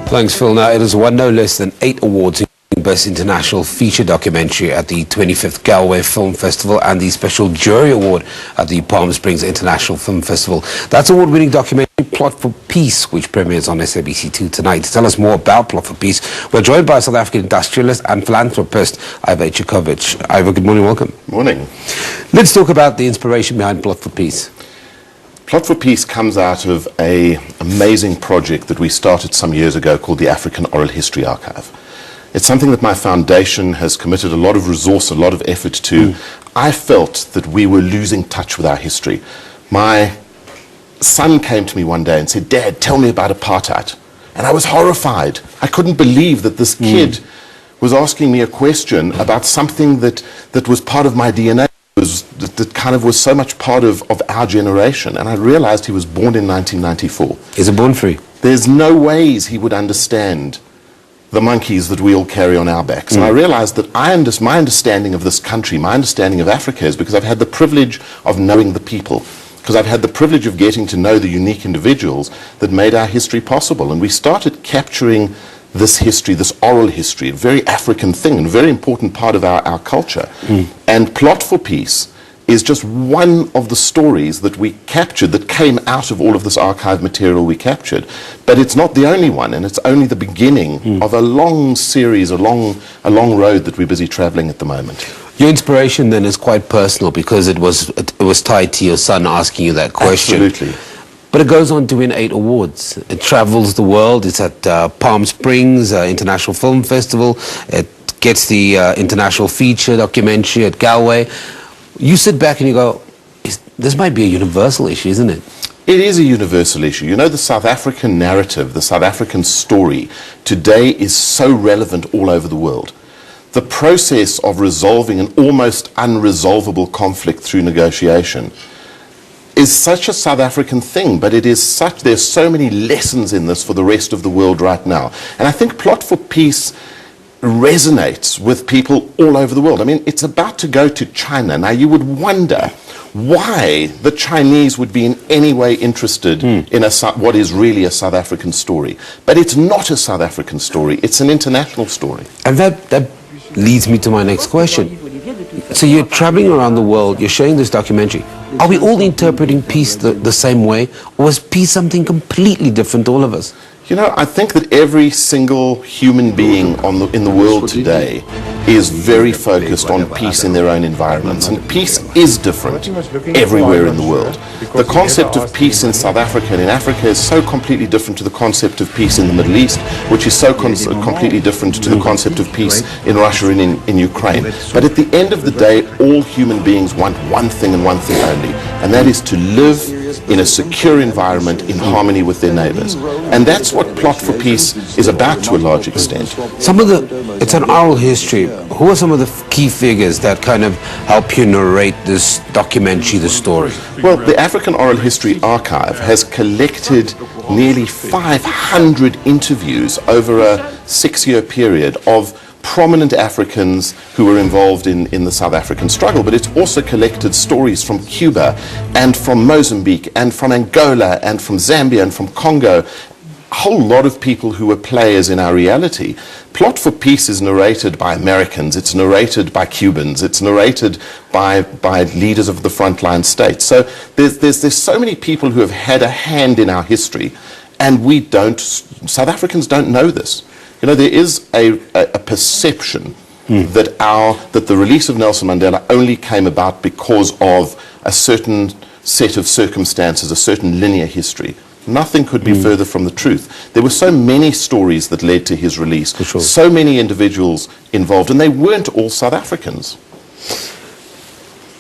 Thanks, Phil. Now, it has won no less than 8 awards, including Best International Feature Documentary at the 25th Galway Film Festival and the Special Jury Award at the Palm Springs International Film Festival. That's award-winning documentary Plot for Peace, which premieres on SABC2 tonight. To tell us more about Plot for Peace, we're joined by South African industrialist and philanthropist Ivor Ichikowitz. Ivor, good morning, welcome. Morning. Let's talk about the inspiration behind Plot for Peace. Plot for Peace comes out of an amazing project that we started some years ago called the African Oral History Archive. It's something that my foundation has committed a lot of resource, a lot of effort to. I felt that we were losing touch with our history. My son came to me one day and said, "Dad, tell me about apartheid." And I was horrified. I couldn't believe that this kid was asking me a question about something that was part of my DNA. That kind of was so much part of our generation, and I realized he was born in 1994. Is he born free? There's no ways he would understand the monkeys that we all carry on our backs. And I realized that my understanding of this country, my understanding of Africa is because I've had the privilege of knowing the people, because I've had the privilege of getting to know the unique individuals that made our history possible. And we started capturing this history, this oral history, a very African thing and a very important part of our culture. And Plot for Peace is just one of the stories that we captured that came out of all of this archive material we captured. But it's not the only one, and it's only the beginning of a long series, a long road that we're busy traveling at the moment. Your inspiration then is quite personal because it was tied to your son asking you that question. Absolutely. But it goes on to win 8 awards. It travels the world. It's at Palm Springs International Film Festival. It gets the International Feature Documentary at Galway. You sit back and you go, this might be a universal issue, isn't it? It is a universal issue. You know, the South African narrative, the South African story today is so relevant all over the world. The process of resolving an almost unresolvable conflict through negotiation is such a South African thing, but there's so many lessons in this for the rest of the world right now. And I think Plot for Peace resonates with people all over the world. I mean, it's about to go to China. Now, you would wonder why the Chinese would be in any way interested in what is really a South African story. But it's not a South African story. It's an international story. And that leads me to my next question. So you're traveling around the world, you're showing this documentary. Are we all interpreting peace the same way, or is peace something completely different to all of us? You know, I think that every single human being in the world today is very focused on peace in their own environments, and peace is different everywhere in the world. The concept of peace in South Africa and in Africa is so completely different to the concept of peace in the Middle East, which is so completely different to the concept of peace in Russia and in Ukraine. But at the end of the day, all human beings want one thing and one thing only, and that is to live in a secure environment in harmony with their neighbors. And that's what Plot for Peace is about to a large extent. It's an oral history. Who are some of the key figures that kind of help you narrate this documentary, the story? Well, the African Oral History Archive has collected nearly 500 interviews over a 6-year period of prominent Africans who were involved in the South African struggle, but it's also collected stories from Cuba and from Mozambique and from Angola and from Zambia and from Congo, a whole lot of people who were players in our reality. Plot for Peace is narrated by Americans, it's narrated by Cubans, it's narrated by leaders of the frontline states. So there's so many people who have had a hand in our history, and South Africans don't know this. You know, there is a perception that the release of Nelson Mandela only came about because of a certain set of circumstances, a certain linear history. Nothing could be further from the truth. There were so many stories that led to his release, so many individuals involved, and they weren't all South Africans.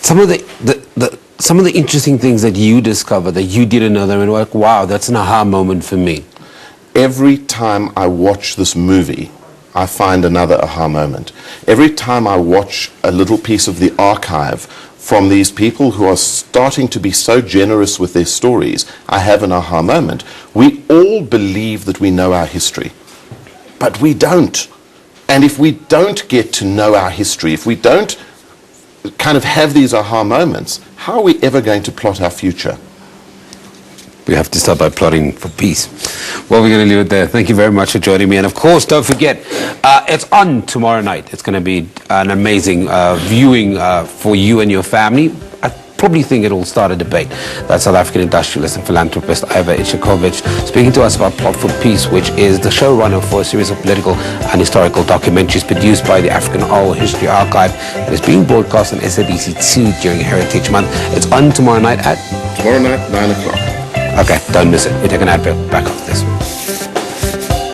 Some of the interesting things that you discovered that you didn't know, and were like, wow, that's an aha moment for me. Every time I watch this movie, I find another aha moment. Every time I watch a little piece of the archive from these people who are starting to be so generous with their stories, I have an aha moment. We all believe that we know our history, but we don't. And if we don't get to know our history, if we don't kind of have these aha moments, how are we ever going to plot our future? We have to start by plotting for peace. Well, we're going to leave it there. Thank you very much for joining me. And of course, don't forget, it's on tomorrow night. It's going to be an amazing viewing for you and your family. I probably think it'll start a debate. That's South African industrialist and philanthropist Ivor Ichikowitz speaking to us about Plot for Peace, which is the showrunner for a series of political and historical documentaries produced by the African Oral History Archive. It is being broadcast on SABC2 during Heritage Month. It's on tomorrow night at? Tomorrow night, 9 o'clock. Okay, don't miss it. We take an ad break. Back off this.